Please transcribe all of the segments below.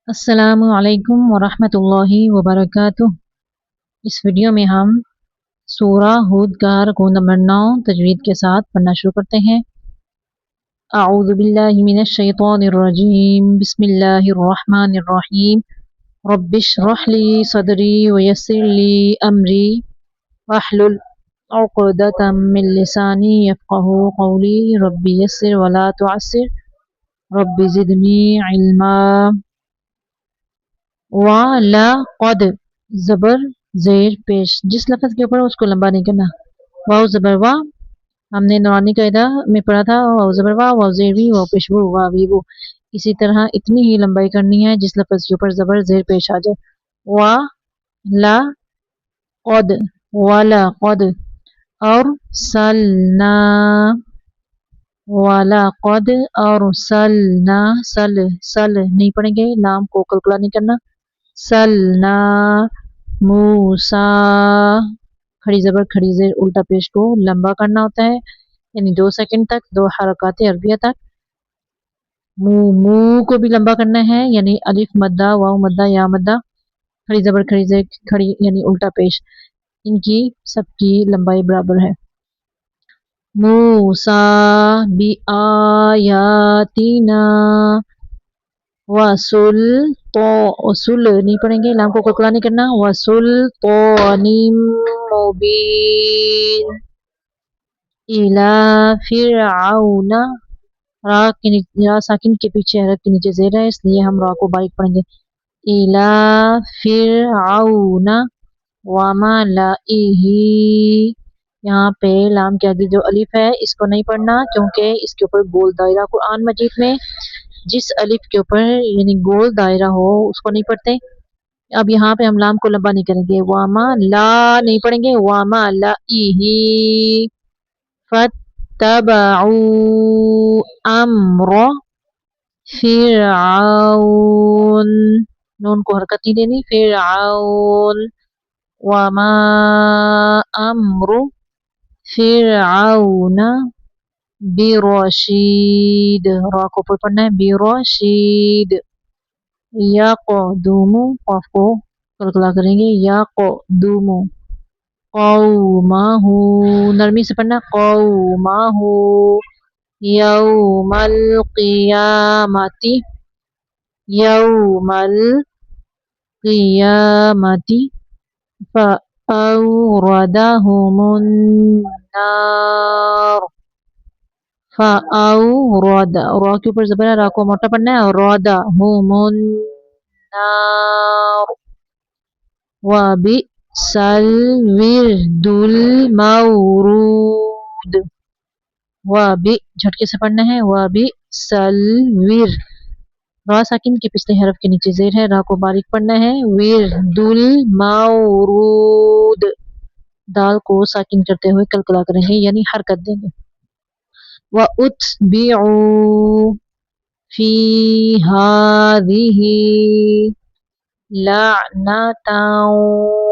السلام علیکم ورحمۃ اللہ وبرکاتہ۔ اس ویڈیو میں ہم سورہ ہود کا رکوع نمبر 9 تجوید کے ساتھ پڑھنا شروع کرتے ہیں۔ اعوذ باللہ من الشیطان الرجیم، بسم اللہ الرحمن الرحیم۔ رب اشرح لی صدری ویسر لی امری واحلل عقدۃ من لسانی یفقہوا قولی رب یسر ولا تعسر رب زدنی علما۔ وَلَقَدْ زبر زیر پیش، جس لفظ کے اوپر اس کو لمبا نہیں کرنا۔ واو زبر وا، ہم نے نورانی قاعدہ میں پڑھا تھا، واو زبر وا، واو زیر وی، واو پیش وو، وا وی وو۔ اسی طرح اتنی ہی لمبائی کرنی ہے جس لفظ کے اوپر زبر زیر پیش آ جائے۔ وَلَقَدْ وَلَقَدْ اور سلنا، وَلَقَدْ اور سلنا، سل نہیں پڑھیں گے، لام کو کلکلا نہیں کرنا۔ سلنا موسیٰ، کھڑی زبر کھڑی زیر الٹا پیش کو لمبا کرنا ہوتا ہے، یعنی 2 سیکنڈ تک، 2 حرکات عربیہ تک۔ مو کو بھی لمبا کرنا ہے، یعنی الف مدہ، واو مدہ، یا مدہ، کھڑی زبر کھڑی زیر کھڑی یعنی الٹا پیش، ان کی سب کی لمبائی برابر ہے۔ موسیٰ بِآیاتِنَا وَسُلْطَانٍ نہیں پڑھیں گے، لام کو کلکلا نہیں کرنا۔ وَسُلْطَانٍ مُبِینٍ إِلَى فِرْعَوْنَ، را ساکن کے پیچھے حرف کے نیچے زیر ہے، اس لیے ہم را کو باریک پڑھیں گے۔ إِلَى فِرْعَوْنَ وَمَلَئِهِ، یہاں پہ لام کے آگے جو الف ہے اس کو نہیں پڑھنا، کیونکہ اس کے اوپر گول دائرہ قرآن مجید میں جس الف کے اوپر یعنی گول دائرہ ہو اس کو نہیں پڑھتے۔ اب یہاں پہ ہم لام کو لمبا نہیں کریں گے، واما لا نہیں پڑھیں گے، واما لا ہی فتبعوا امر فرعون، نون کو حرکت نہیں دینی، فرعون، وما امر فرعون برشید، را کو پر پڑھنا ہے، برشید۔ یقدم، قاف کو کلکلا کریں گے، یقدم، قومہ، نرمی سے پڑھنا، قومہ، یوم القیامت، یوم القیامت، فأوردهم النار، فأورد، را کے اوپر زبر ہے، را کو موٹا پڑھنا ہے، اوردهم النار، وبئس الورد المورود، وبئ جھٹکے سے پڑھنا ہے، وبئس الورد، را ساکن کے پچھلے حرف کے نیچے زیر ہے، را کو باریک پڑھنا ہے، ورد المورود، دال کو ساکن کرتے ہوئے کلکلا کریں گے یعنی حرکت دیں گے۔ وَأُتْبِعُوا فِي هَذِهِ لَعْنَةً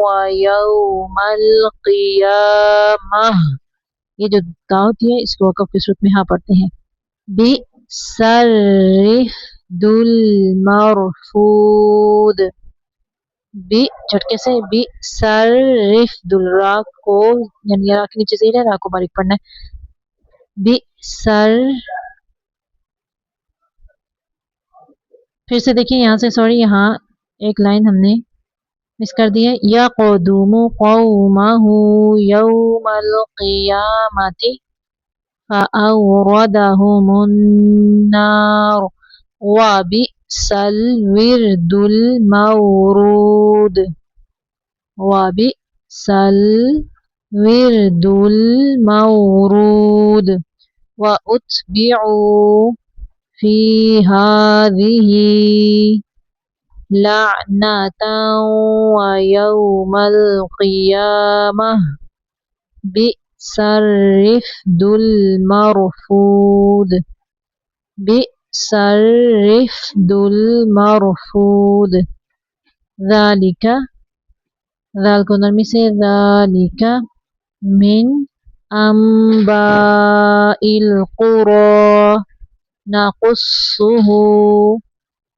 وَيَوْمَ الْقِيَامَةِ، یہ جو تا ہوتی ہے اس کو وقف کی صورت میں ہاں پڑھتے ہیں۔ بِئْسَ الرِّفْدُ الْمَرْفُودُ، بی جھٹکے سے، بِئْسَ الرِّفْدُ، را کو یعنی را کے نیچے زیر ہے، را کو باریک پڑھنا ہے، پھر سے دیکھیں یہاں سے، سوری یہاں ایک لائن ہم نے مس کر دی ہے، یقدم قومہ یوم القیامت فأوردهم النار وبئس الورد المورود، وبئس الورد المورود، وأتبعوا في هذه لعنة ويوم القيامة بئس الرفد المرفود، بئس الرفد المرفود۔ ذالک، ذال کو نرمی سے، ذالک من انباء القرى نقصه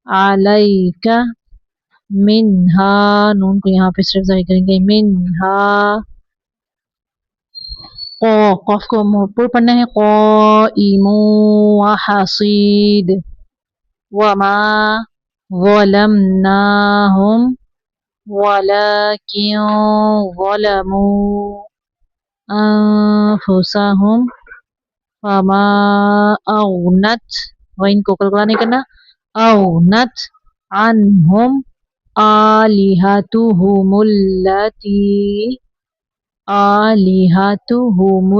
علیک منہا، نون کو یہاں پہ صرف ظاہر کریں گے، منہا، قاف کو پر پڑھنا ہے، قائم وحصید، وما ظلمناہم ولكن ظلموا أنفسهم فما أغنت، وإن کو کلکلا نہیں کرنا، أغنت عنهم آلهتهم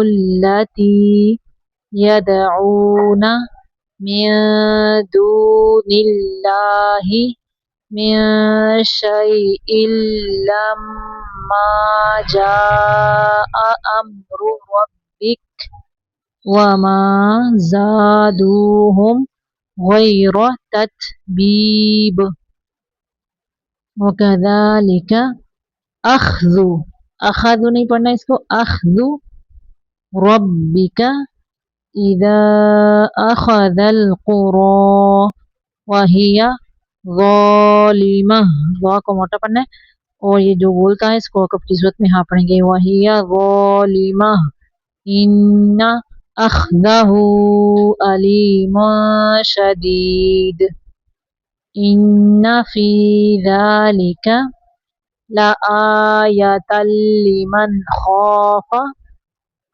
التي يدعون من دون الله من شيء لما جاء أمر ربك وما زادوهم غير تتبيب وكذلك أخذ، أخذ نہیں پڑھنا اس کو، أخذ ربك إذا أخذ القرى وهي ظالمہ، وا کو موٹا پڑھنا ہے، اور یہ جو بولتا ہے اس کو وقف کی صورت میں ہاں پڑھیں گے، وَهِيَ ظَالِمَةٌ إِنَّ أَخْذَهُ أَلِيمٌ شَدِيدٌ إِنَّ فِي ذَلِكَ لَآيَةً لِمَنْ خَافَ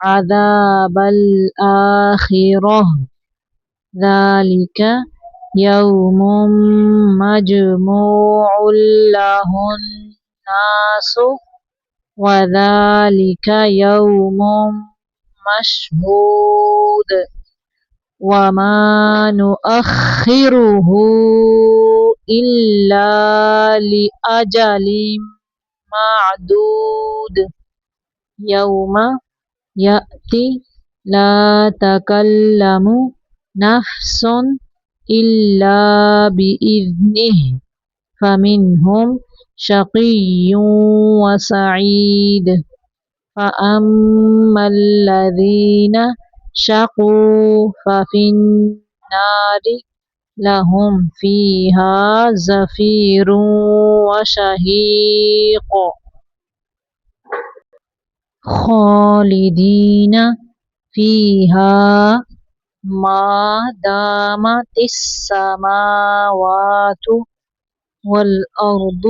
عَذَابَ الْآخِرَةِ ذَلِكَ يوم مجموع له الناس وذلك يوم مشهود وما نؤخره إلا لأجل معدود يوم يأتي لا تكلم نفس إلا بإذنه فمنهم شقي وسعيد فأما الذين شقوا ففي النار لهم فيها زفير وشهيق خالدين فيها ما دامت السماوات والأرض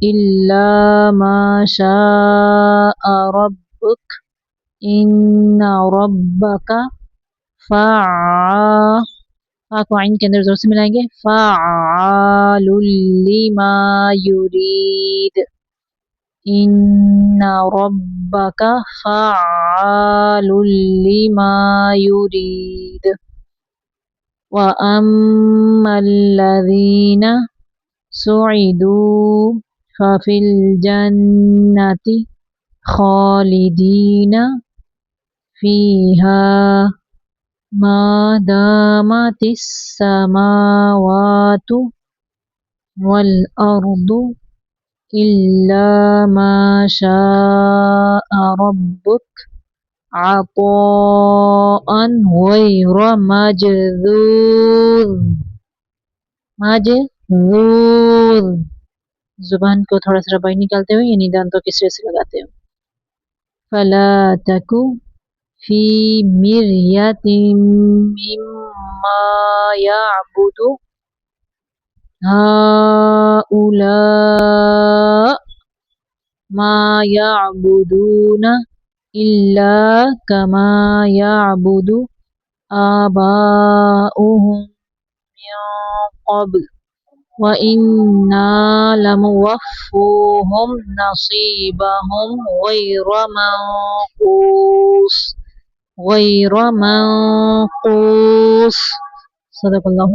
إلا ما شاء ربك إن ربك فعال، کو عین کے اندر زور سے ملائیں گے، فعال لما يريد إن ربك فعال لما يريد وأما الذين سعدوا ففي الجنة خالدين فيها ما دامت السماوات والأرض إلا ما شاء ربك عطاء غير مجذوذ، مجذوذ، زبان کو تھوڑا سا ربائی نکالتے ہوئے یعنی دانتوں کے سرے سے لگاتے ہوئے، فلا تکو فی مریۃ مما یعبد هؤلاء ما يعبدون إلا كما يعبد آباؤهم من قبل وإنا لموفوهم نصيبهم غير منقوص صدق اللہ